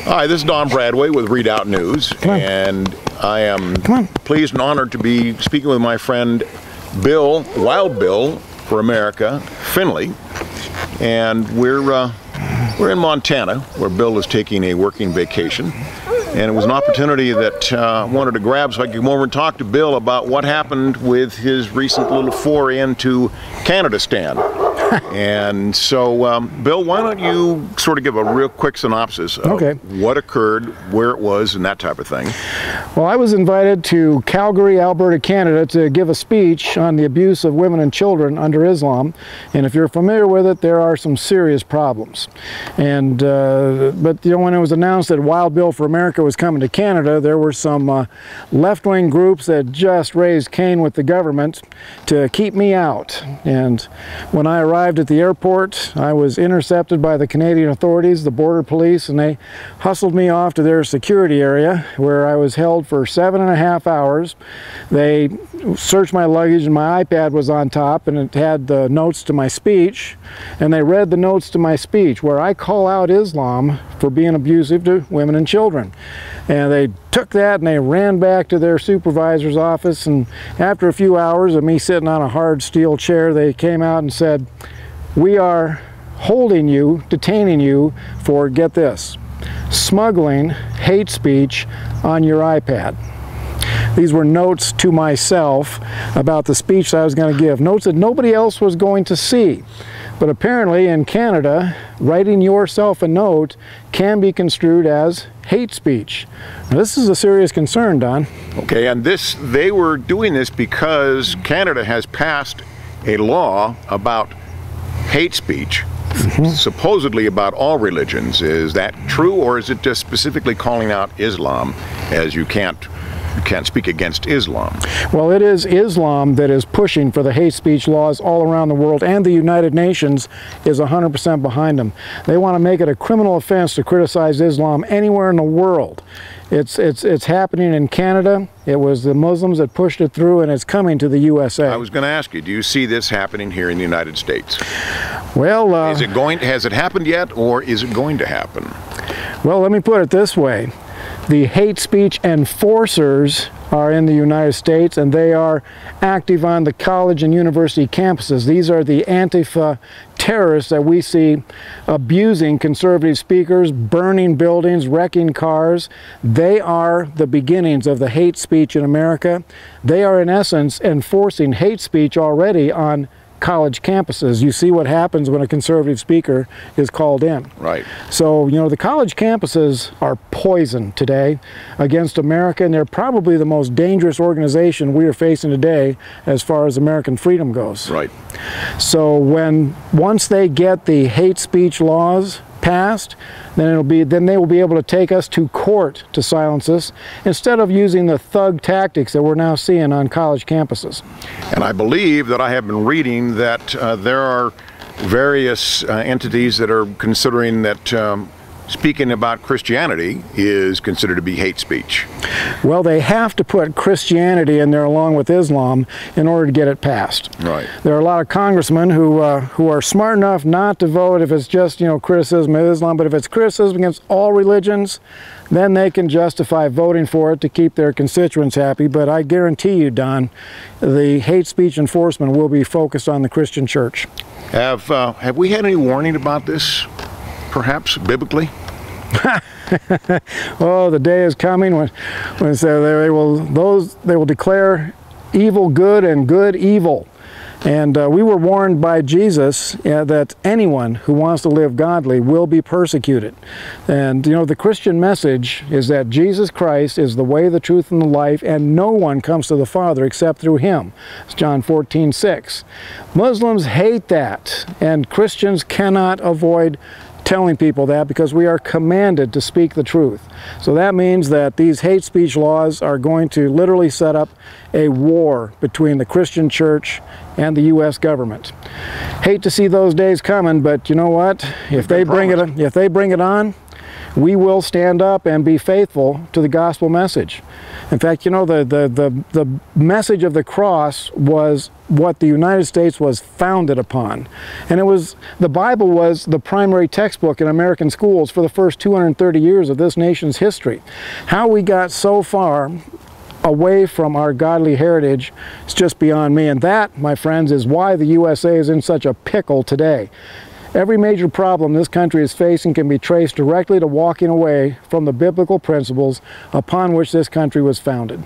Hi, this is Don Bradway with Redoubt News, and I am pleased and honored to be speaking with my friend Bill, Wild Bill for America, Finley, and we're in Montana, where Bill is taking a working vacation, and it was an opportunity that I wanted to grab so I could come over and talk to Bill about what happened with his recent little foray into Canadistan. And so, Bill, why don't you sort of give a real quick synopsis of what occurred, where it was, and that type of thing. Well, I was invited to Calgary, Alberta, Canada to give a speech on the abuse of women and children under Islam. And if you're familiar with it, there are some serious problems. And but you know, when it was announced that Wild Bill for America was coming to Canada, there were some left-wing groups that just raised Cain with the government to keep me out. And when I arrived at the airport, I was intercepted by the Canadian authorities, the border police, and they hustled me off to their security area where I was held for 7.5 hours. They searched my luggage and my iPad was on top, and it had the notes to my speech, and they read the notes to my speech where I call out Islam for being abusive to women and children. And they took that and they ran back to their supervisor's office, and after a few hours of me sitting on a hard steel chair, they came out and said, "We are holding you, detaining you for," get this, "smuggling hate speech on your iPad." These were notes to myself about the speech I was going to give, notes that nobody else was going to see. But apparently in Canada, writing yourself a note can be construed as hate speech. Now, this is a serious concern, Don. Okay, and they were doing this because Canada has passed a law about hate speech, supposedly about all religions. Is that true, or is it just specifically calling out Islam as you can't speak against Islam? Well, it is Islam that is pushing for the hate speech laws all around the world, and the United Nations is 100% behind them. They want to make it a criminal offense to criticize Islam anywhere in the world. It's happening in Canada. It was the Muslims that pushed it through, and it's coming to the USA. I was going to ask you, do you see this happening here in the United States? Well, has it happened yet, or is it going to happen? Well, let me put it this way. The hate speech enforcers are in the United States, and they are active on the college and university campuses. These are the Antifa terrorists that we see abusing conservative speakers, burning buildings, wrecking cars. They are the beginnings of the hate speech in America. They are in essence enforcing hate speech already on college campuses. You see what happens when a conservative speaker is called in. Right. So, you know, the college campuses are poison today against America, and they're probably the most dangerous organization we are facing today as far as American freedom goes. Right. So once they get the hate speech laws passed, then they will be able to take us to court to silence us, instead of using the thug tactics that we're now seeing on college campuses. And I believe that I have been reading that there are various entities that are considering that speaking about Christianity is considered to be hate speech. Well, they have to put Christianity in there along with Islam in order to get it passed. Right. There are a lot of congressmen who are smart enough not to vote if it's just, you know, criticism of Islam, but if it's criticism against all religions, then they can justify voting for it to keep their constituents happy. But I guarantee you, Don, the hate speech enforcement will be focused on the Christian church. Have we had any warning about this, perhaps biblically? Oh, the day is coming when they will declare evil good and good evil. And we were warned by Jesus that anyone who wants to live godly will be persecuted. And you know, the Christian message is that Jesus Christ is the way, the truth, and the life, and no one comes to the Father except through Him. It's John 14:6. Muslims hate that, and Christians cannot avoid telling people that, because we are commanded to speak the truth. So that means that these hate speech laws are going to literally set up a war between the Christian church and the U.S. government. Hate to see those days coming, but you know what? If they bring it on, we will stand up and be faithful to the gospel message. In fact, you know, the message of the cross was what the United States was founded upon. And it was, the Bible was the primary textbook in American schools for the first 230 years of this nation's history. How we got so far away from our godly heritage is just beyond me. And that, my friends, is why the USA is in such a pickle today. Every major problem this country is facing can be traced directly to walking away from the biblical principles upon which this country was founded.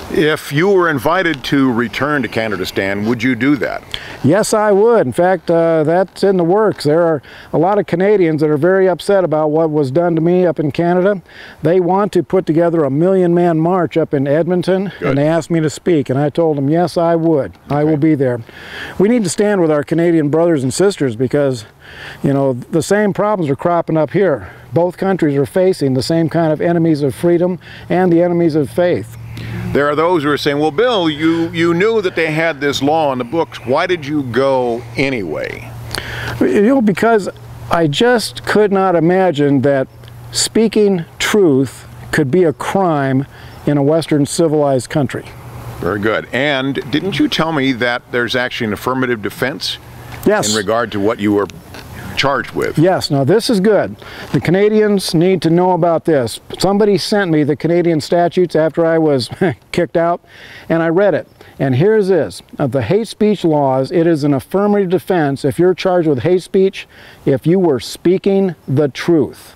If you were invited to return to Canada, Stan, would you do that? Yes, I would. In fact, that's in the works. There are a lot of Canadians that are very upset about what was done to me up in Canada. They want to put together a 1 million-man march up in Edmonton, and they asked me to speak, and I told them, yes, I would. I will be there. We need to stand with our Canadian brothers and sisters because, you know, the same problems are cropping up here. Both countries are facing the same kind of enemies of freedom and the enemies of faith. There are those who are saying, well, Bill, you knew that they had this law in the books. Why did you go anyway? You know, because I just could not imagine that speaking truth could be a crime in a Western civilized country. Very good. And didn't you tell me that there's actually an affirmative defense? Yes. In regard to what you were charged with? Yes. Now this is good. The Canadians need to know about this. Somebody sent me the Canadian statutes after I was kicked out, and I read it. And here's this. Of the hate speech laws, it is an affirmative defense if you're charged with hate speech if you were speaking the truth.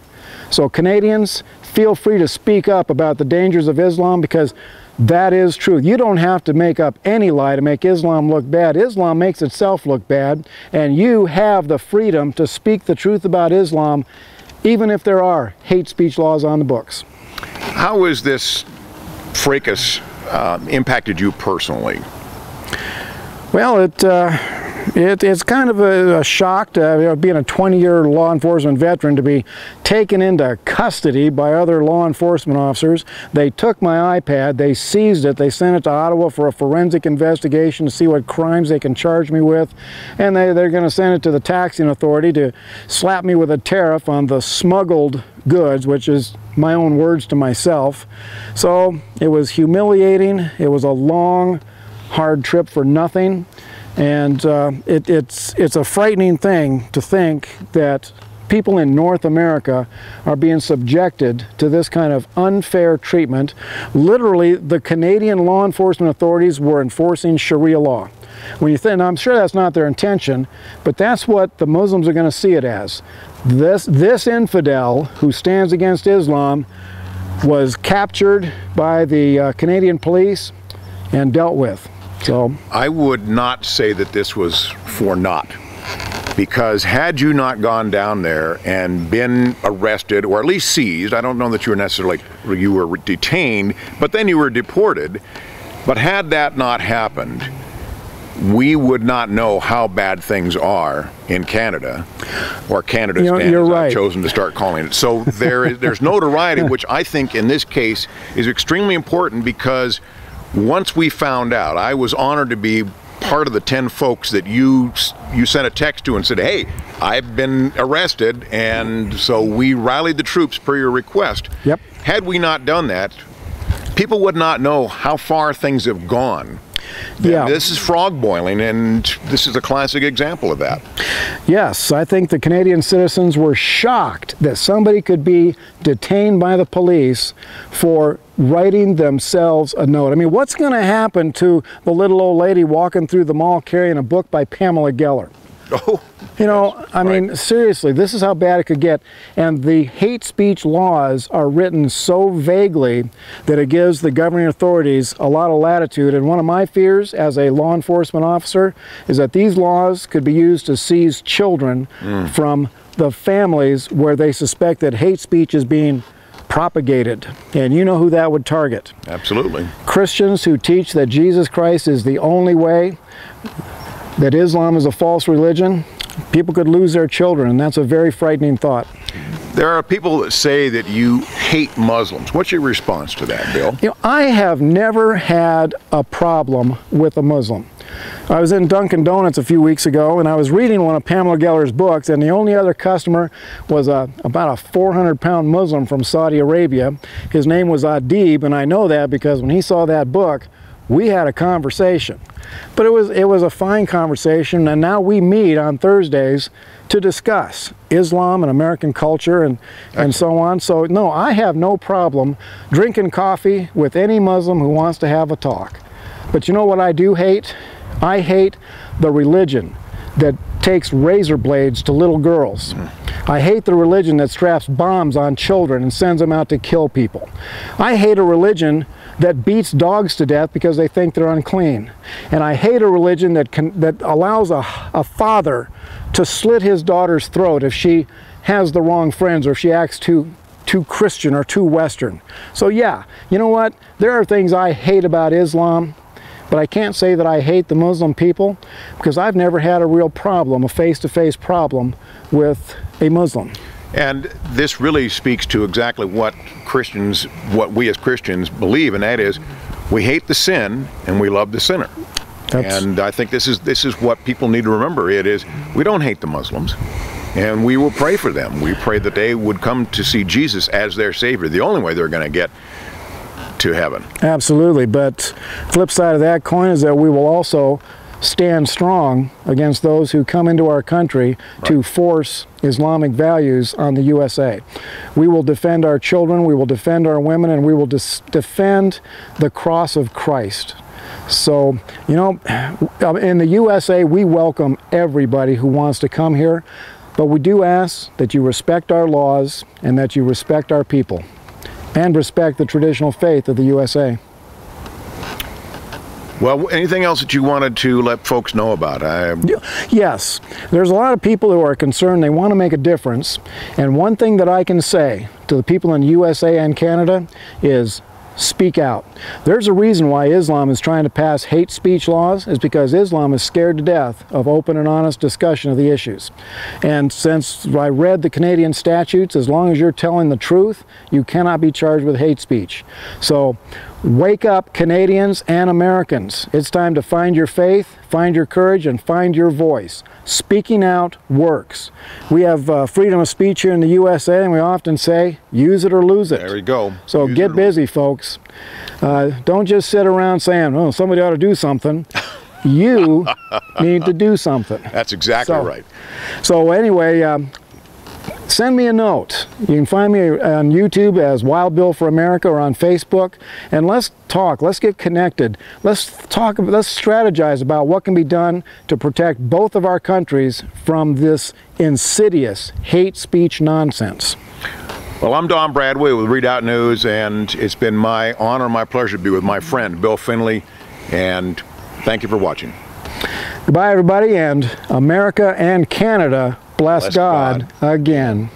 So Canadians, feel free to speak up about the dangers of Islam because that is true. You don't have to make up any lie to make Islam look bad. Islam makes itself look bad, and you have the freedom to speak the truth about Islam, even if there are hate speech laws on the books. How has this fracas impacted you personally? Well, it's kind of a shock to, being a 20-year law enforcement veteran, to be taken into custody by other law enforcement officers. They took my iPad, they seized it, they sent it to Ottawa for a forensic investigation to see what crimes they can charge me with, and they're going to send it to the taxing authority to slap me with a tariff on the smuggled goods, which is my own words to myself. So it was humiliating. It was a long, hard trip for nothing. And it's a frightening thing to think that people in North America are being subjected to this kind of unfair treatment. Literally, the Canadian law enforcement authorities were enforcing Sharia law. When you think, and I'm sure that's not their intention, but that's what the Muslims are going to see it as. This infidel who stands against Islam was captured by the Canadian police and dealt with. So I would not say that this was for naught, because had you not gone down there and been arrested or at least seized, I don't know that you were necessarily, you were detained, but then you were deported, but had that not happened, we would not know how bad things are in Canada, or Canada stands, you're right. I've chosen to start calling it. So there's notoriety, which I think in this case is extremely important, because once we found out, I was honored to be part of the 10 folks that you sent a text to and said, hey, I've been arrested, and so we rallied the troops per your request. Yep. Had we not done that, people would not know how far things have gone. Yeah. This is frog boiling, and this is a classic example of that. Yes, I think the Canadian citizens were shocked that somebody could be detained by the police for writing themselves a note. I mean, what's going to happen to the little old lady walking through the mall carrying a book by Pamela Geller? Oh, you know, I mean, seriously, this is how bad it could get. And the hate speech laws are written so vaguely that it gives the governing authorities a lot of latitude. And one of my fears as a law enforcement officer is that these laws could be used to seize children from the families where they suspect that hate speech is being propagated. And you know who that would target. Absolutely. Christians who teach that Jesus Christ is the only way, that Islam is a false religion. People could lose their children, and that's a very frightening thought. There are people that say that you hate Muslims. What's your response to that, Bill? You know, I have never had a problem with a Muslim. I was in Dunkin' Donuts a few weeks ago, and I was reading one of Pamela Geller's books, and the only other customer was about a 400-pound Muslim from Saudi Arabia. His name was Adib, and I know that because when he saw that book, we had a conversation. But it was a fine conversation, and now we meet on Thursdays to discuss Islam and American culture and so on. So no, I have no problem drinking coffee with any Muslim who wants to have a talk. But you know what I do hate? I hate the religion that takes razor blades to little girls. I hate the religion that straps bombs on children and sends them out to kill people. I hate a religion that beats dogs to death because they think they're unclean. And I hate a religion that allows a father to slit his daughter's throat if she has the wrong friends or if she acts too Christian or too Western. So yeah, you know what? There are things I hate about Islam, but I can't say that I hate the Muslim people because I've never had a real problem, a face-to-face problem with a Muslim. And this really speaks to exactly what we as Christians believe, and that is we hate the sin and we love the sinner. And I think this is what people need to remember. It is, we don't hate the Muslims, and we will pray for them. We pray that they would come to see Jesus as their Savior, the only way they're going to get to heaven. Absolutely, but flip side of that coin is that we will also stand strong against those who come into our country to force Islamic values on the USA. We will defend our children, we will defend our women, and we will defend the cross of Christ. So, you know, in the USA, we welcome everybody who wants to come here, but we do ask that you respect our laws and that you respect our people and respect the traditional faith of the USA. Well, anything else that you wanted to let folks know about? Yes, there's a lot of people who are concerned. They want to make a difference. And one thing that I can say to the people in the USA and Canada is speak out. There's a reason why Islam is trying to pass hate speech laws, is because Islam is scared to death of open and honest discussion of the issues. And since I read the Canadian statutes, as long as you're telling the truth, you cannot be charged with hate speech. So wake up, Canadians and Americans. It's time to find your faith, find your courage, and find your voice. Speaking out works. We have freedom of speech here in the USA, and we often say, use it or lose it. There we go. So get busy, folks. Don't just sit around saying, oh, somebody ought to do something. You need to do something. That's exactly right. So anyway, send me a note. You can find me on YouTube as Wild Bill for America or on Facebook, and let's talk. Let's get connected. Let's strategize about what can be done to protect both of our countries from this insidious hate speech nonsense. Well, I'm Don Bradway with Redoubt News, and it's been my honor and my pleasure to be with my friend Bill Finley, and thank you for watching. Goodbye, everybody, and America and Canada bless God again.